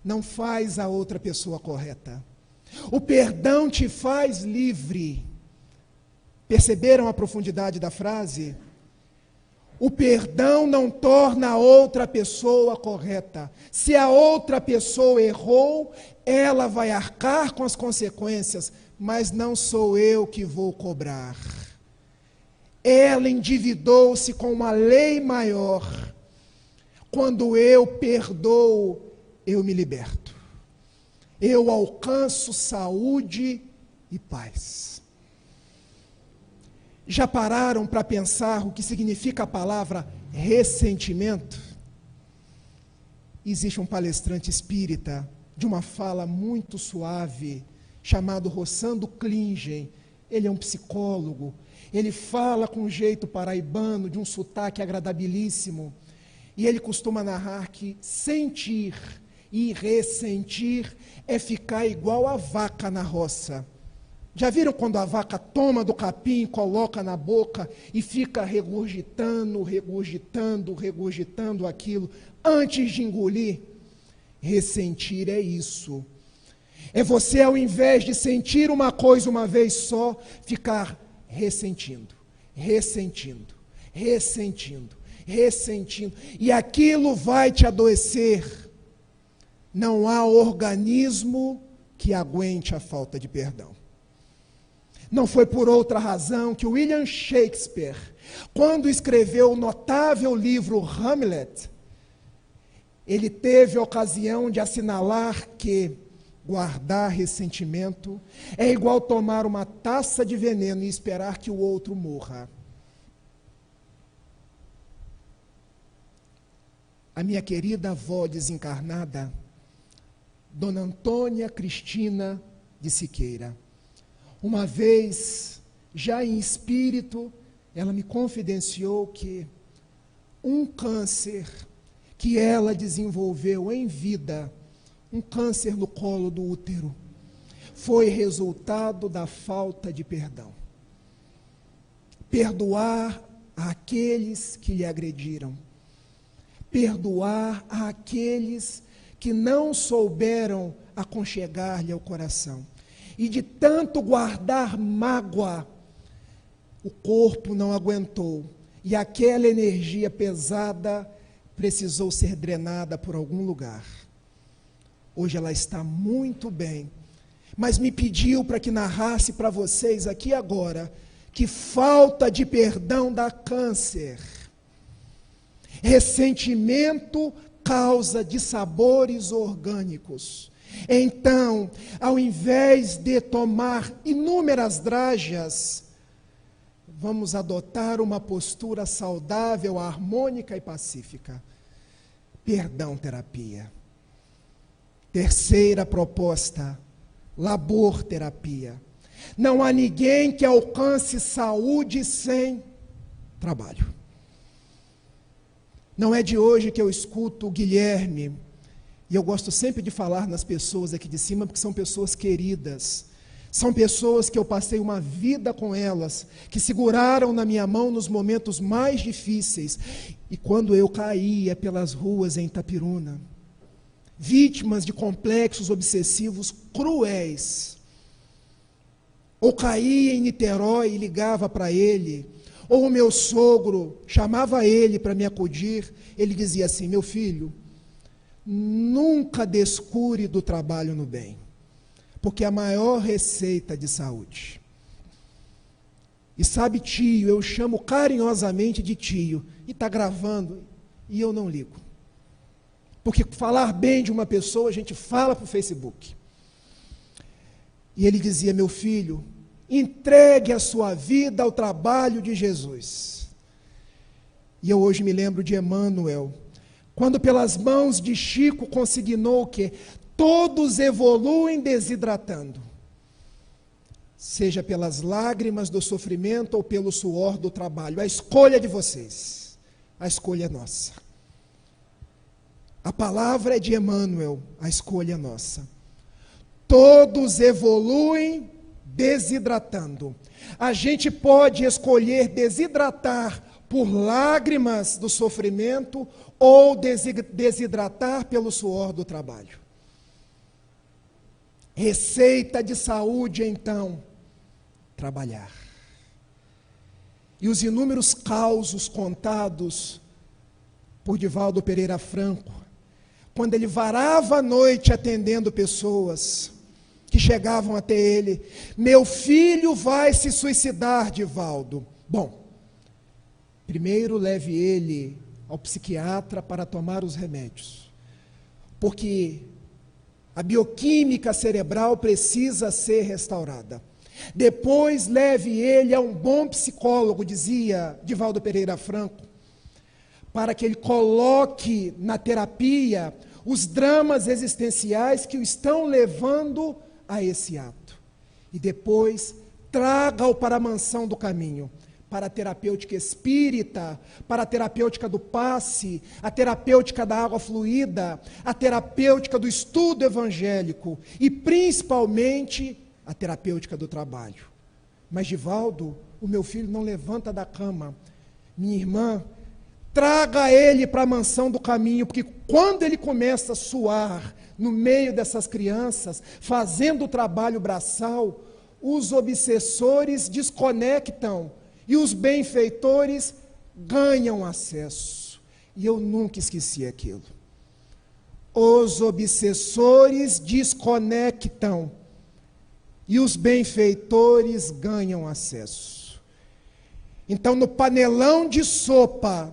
não faz a outra pessoa correta. O perdão te faz livre. Perceberam a profundidade da frase? O perdão não torna a outra pessoa correta. Se a outra pessoa errou, ela vai arcar com as consequências, mas não sou eu que vou cobrar. ela endividou-se com uma lei maior. Quando eu perdoo, eu me liberto. Eu alcanço saúde e paz. Já pararam para pensar o que significa a palavra ressentimento? Existe um palestrante espírita de uma fala muito suave, chamado Rossando Klingen. Ele é um psicólogo. Ele fala com um jeito paraibano, de um sotaque agradabilíssimo. E ele costuma narrar que sentir e ressentir é ficar igual a vaca na roça. Já viram quando a vaca toma do capim, coloca na boca e fica regurgitando aquilo antes de engolir? Ressentir é isso. É você, ao invés de sentir uma coisa uma vez só, ficar ressentindo. E aquilo vai te adoecer. Não há organismo que aguente a falta de perdão. Não foi por outra razão que William Shakespeare, quando escreveu o notável livro Hamlet, ele teve a ocasião de assinalar que guardar ressentimento é igual tomar uma taça de veneno e esperar que o outro morra. A minha querida avó desencarnada, Dona Antônia Cristina de Siqueira, uma vez, já em espírito, ela me confidenciou que um câncer que ela desenvolveu em vida, um câncer no colo do útero, foi resultado da falta de perdão. Perdoar àqueles que lhe agrediram. Perdoar àqueles que não souberam aconchegar-lhe ao coração. E de tanto guardar mágoa, o corpo não aguentou. E aquela energia pesada precisou ser drenada por algum lugar. Hoje ela está muito bem, mas me pediu para que narrasse para vocês aqui agora que falta de perdão dá câncer. Ressentimento causa dissabores orgânicos. Então, ao invés de tomar inúmeras dragas, vamos adotar uma postura saudável, harmônica e pacífica. Perdão terapia. Terceira proposta, labor terapia. Não há ninguém que alcance saúde sem trabalho. Não é de hoje que eu escuto o Guilherme, e eu gosto sempre de falar nas pessoas aqui de cima, porque são pessoas queridas. São pessoas que eu passei uma vida com elas, que seguraram na minha mão nos momentos mais difíceis. E quando eu caía pelas ruas em Itapiruna, vítimas de complexos obsessivos cruéis, ou caía em Niterói e ligava para ele, ou o meu sogro chamava ele para me acudir, ele dizia assim: meu filho, nunca descure do trabalho no bem, porque é a maior receita de saúde. E sabe, tio, eu chamo carinhosamente de tio, e está gravando, e eu não ligo. Porque falar bem de uma pessoa, a gente fala para o Facebook. E ele dizia: meu filho, entregue a sua vida ao trabalho de Jesus. E eu hoje me lembro de Emmanuel, quando pelas mãos de Chico consignou que todos evoluem desidratando, seja pelas lágrimas do sofrimento ou pelo suor do trabalho. A escolha é de vocês, a escolha é nossa. A palavra é de Emmanuel, a escolha é nossa. Todos evoluem desidratando. A gente pode escolher desidratar por lágrimas do sofrimento ou desidratar pelo suor do trabalho. Receita de saúde, então, trabalhar. E os inúmeros causos contados por Divaldo Pereira Franco, quando ele varava a noite atendendo pessoas que chegavam até ele: meu filho vai se suicidar, Divaldo. Bom, primeiro leve ele ao psiquiatra para tomar os remédios, porque a bioquímica cerebral precisa ser restaurada. Depois leve ele a um bom psicólogo, dizia Divaldo Pereira Franco, para que ele coloque na terapia os dramas existenciais que o estão levando a esse ato. E depois traga-o para a mansão do caminho, para a terapêutica espírita, para a terapêutica do passe, a terapêutica da água fluida, a terapêutica do estudo evangélico e principalmente a terapêutica do trabalho. Mas Divaldo, o meu filho não levanta da cama. Minha irmã, traga ele para a mansão do caminho, porque quando ele começa a suar no meio dessas crianças, fazendo o trabalho braçal, os obsessores desconectam e os benfeitores ganham acesso. E eu nunca esqueci aquilo. Os obsessores desconectam e os benfeitores ganham acesso. Então, no panelão de sopa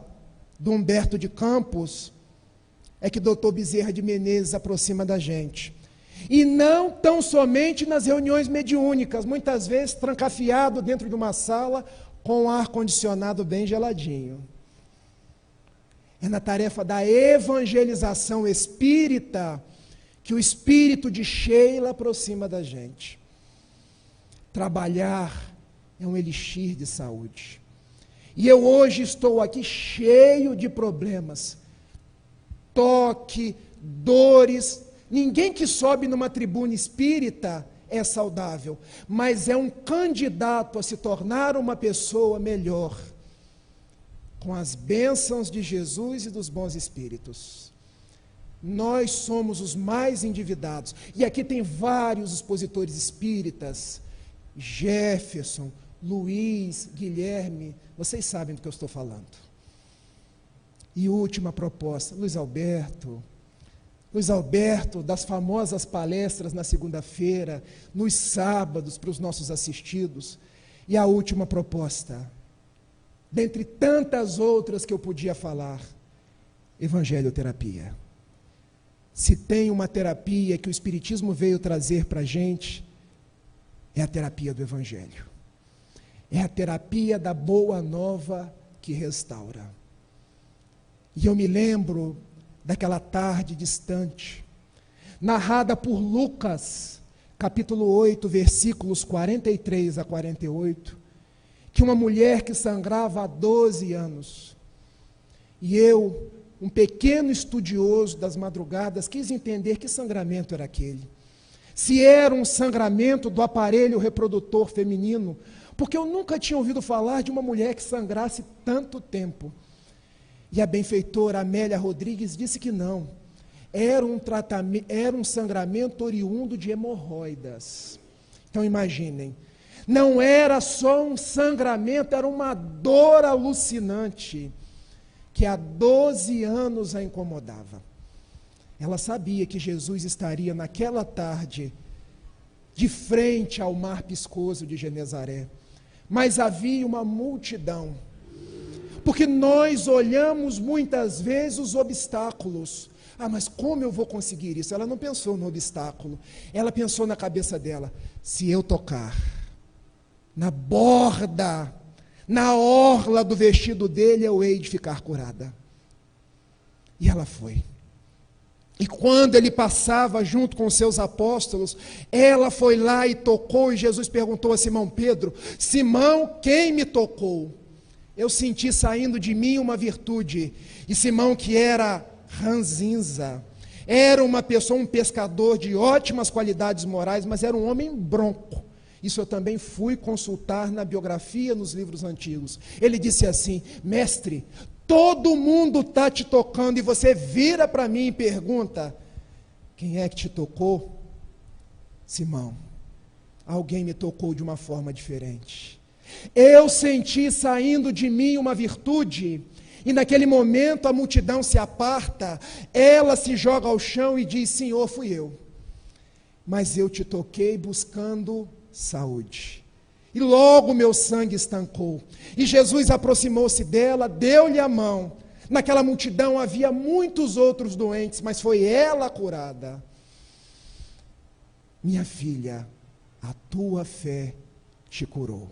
do Humberto de Campos, é que Dr. Bezerra de Menezes aproxima da gente. E não tão somente nas reuniões mediúnicas, muitas vezes trancafiado dentro de uma sala com o ar-condicionado bem geladinho. É na tarefa da evangelização espírita que o espírito de Sheila aproxima da gente. Trabalhar é um elixir de saúde. E eu hoje estou aqui cheio de problemas. Toque, dores. Ninguém que sobe numa tribuna espírita é saudável, mas é um candidato a se tornar uma pessoa melhor, com as bênçãos de Jesus e dos bons espíritos. Nós somos os mais endividados, e aqui tem vários expositores espíritas, Jefferson, Luiz, Guilherme, vocês sabem do que eu estou falando. E última proposta, Luiz Alberto, das famosas palestras na segunda-feira, nos sábados, para os nossos assistidos. E a última proposta, dentre tantas outras que eu podia falar, evangelioterapia. Se tem uma terapia que o Espiritismo veio trazer para a gente, é a terapia do Evangelho. É a terapia da boa nova que restaura. E eu me lembro daquela tarde distante, narrada por Lucas, capítulo 8, versículos 43 a 48, que uma mulher que sangrava há 12 anos, e eu, um pequeno estudioso das madrugadas, quis entender que sangramento era aquele. Se era um sangramento do aparelho reprodutor feminino, porque eu nunca tinha ouvido falar de uma mulher que sangrasse tanto tempo. E a benfeitora Amélia Rodrigues disse que não. Era um sangramento oriundo de hemorroidas. Então imaginem, não era só um sangramento, era uma dor alucinante, que há 12 anos a incomodava. Ela sabia que Jesus estaria naquela tarde, de frente ao mar piscoso de Genezaré, mas havia uma multidão, porque nós olhamos muitas vezes os obstáculos. Ah, mas como eu vou conseguir isso? Ela não pensou no obstáculo. Ela pensou na cabeça dela: se eu tocar na borda, na orla do vestido dele, eu hei de ficar curada. E ela foi. E quando ele passava junto com os seus apóstolos, ela foi lá e tocou, e Jesus perguntou a Simão Pedro: Simão, quem me tocou? Eu senti saindo de mim uma virtude. E Simão, que era ranzinza, era uma pessoa, um pescador de ótimas qualidades morais, mas era um homem bronco. Isso eu também fui consultar na biografia, nos livros antigos. Ele disse assim: mestre, todo mundo está te tocando, e você vira para mim e pergunta: quem é que te tocou? Simão, alguém me tocou de uma forma diferente. Eu senti saindo de mim uma virtude, e naquele momento a multidão se aparta, ela se joga ao chão e diz: Senhor, fui eu, mas eu te toquei buscando saúde. E logo meu sangue estancou. E Jesus aproximou-se dela, deu-lhe a mão. Naquela multidão havia muitos outros doentes, mas foi ela curada. Minha filha, a tua fé te curou.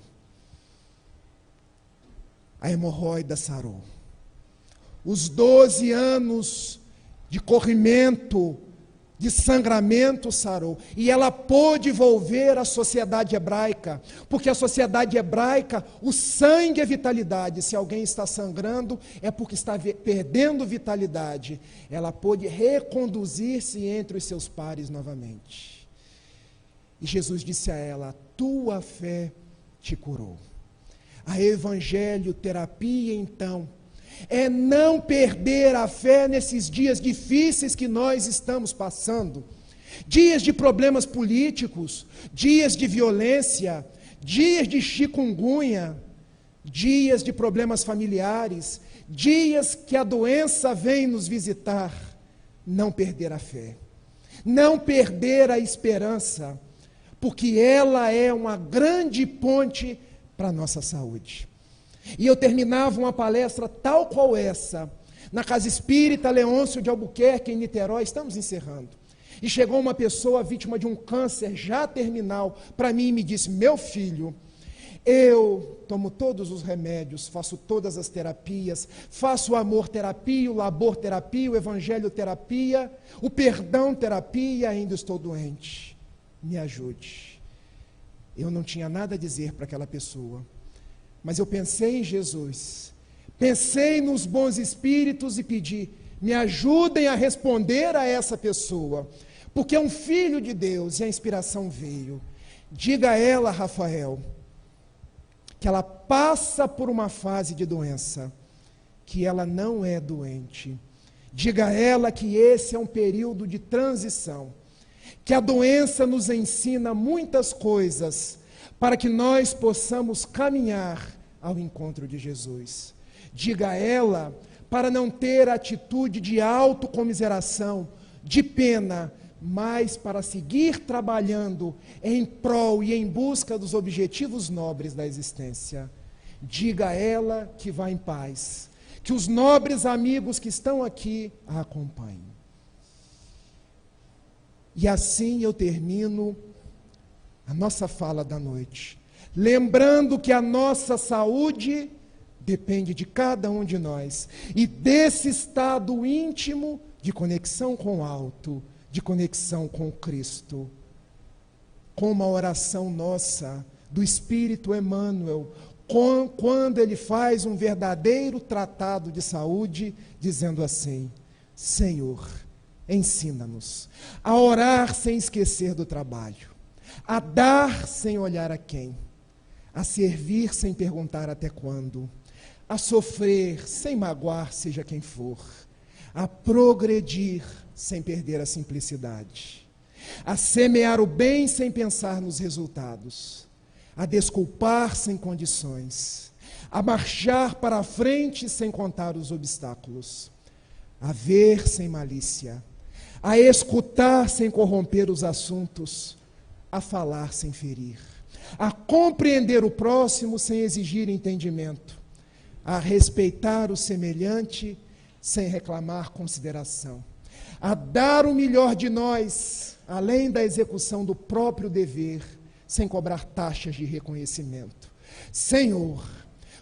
A hemorroida sarou. Os 12 anos de corrimento, de sangramento sarou. E ela pôde volver à sociedade hebraica, porque a sociedade hebraica, o sangue é vitalidade. Se alguém está sangrando, é porque está perdendo vitalidade. Ela pôde reconduzir-se entre os seus pares novamente. E Jesus disse a ela: a tua fé te curou. A evangelho-terapia, então, é não perder a fé nesses dias difíceis que nós estamos passando. Dias de problemas políticos, dias de violência, dias de chikungunya, dias de problemas familiares, dias que a doença vem nos visitar. Não perder a fé, não perder a esperança, porque ela é uma grande ponte para a nossa saúde. E eu terminava uma palestra tal qual essa, na Casa Espírita Leôncio de Albuquerque, em Niterói. Estamos encerrando. E chegou uma pessoa vítima de um câncer já terminal para mim e me disse: meu filho, eu tomo todos os remédios, faço todas as terapias, faço o amor-terapia, o labor-terapia, o evangelho-terapia, o perdão-terapia, e ainda estou doente. Me ajude. Eu não tinha nada a dizer para aquela pessoa, mas eu pensei em Jesus, pensei nos bons espíritos e pedi: me ajudem a responder a essa pessoa, porque é um filho de Deus e a inspiração veio. Diga a ela, Rafael, que ela passa por uma fase de doença, que ela não é doente. Diga a ela que esse é um período de transição, que a doença nos ensina muitas coisas, para que nós possamos caminhar ao encontro de Jesus. Diga a ela para não ter atitude de autocomiseração, de pena, mas para seguir trabalhando em prol e em busca dos objetivos nobres da existência. Diga a ela que vá em paz, que os nobres amigos que estão aqui a acompanhem. E assim eu termino a nossa fala da noite, lembrando que a nossa saúde depende de cada um de nós, e desse estado íntimo de conexão com o alto, de conexão com Cristo, com uma oração nossa, do Espírito Emmanuel, quando ele faz um verdadeiro tratado de saúde, dizendo assim: Senhor, ensina-nos a orar sem esquecer do trabalho, a dar sem olhar a quem, a servir sem perguntar até quando, a sofrer sem magoar seja quem for, a progredir sem perder a simplicidade, a semear o bem sem pensar nos resultados, a desculpar sem condições, a marchar para a frente sem contar os obstáculos, a ver sem malícia, a escutar sem corromper os assuntos, a falar sem ferir, a compreender o próximo sem exigir entendimento, a respeitar o semelhante sem reclamar consideração, a dar o melhor de nós, além da execução do próprio dever, sem cobrar taxas de reconhecimento. Senhor,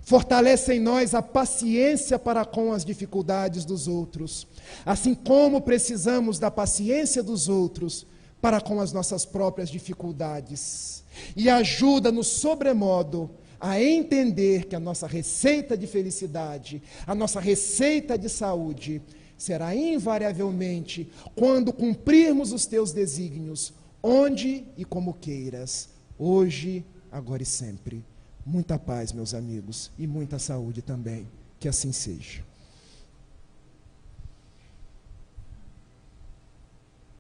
fortalece em nós a paciência para com as dificuldades dos outros, assim como precisamos da paciência dos outros para com as nossas próprias dificuldades. E ajuda-nos sobremodo a entender que a nossa receita de felicidade, a nossa receita de saúde, será invariavelmente quando cumprirmos os teus desígnios, onde e como queiras, hoje, agora e sempre. Muita paz, meus amigos, e muita saúde também. Que assim seja.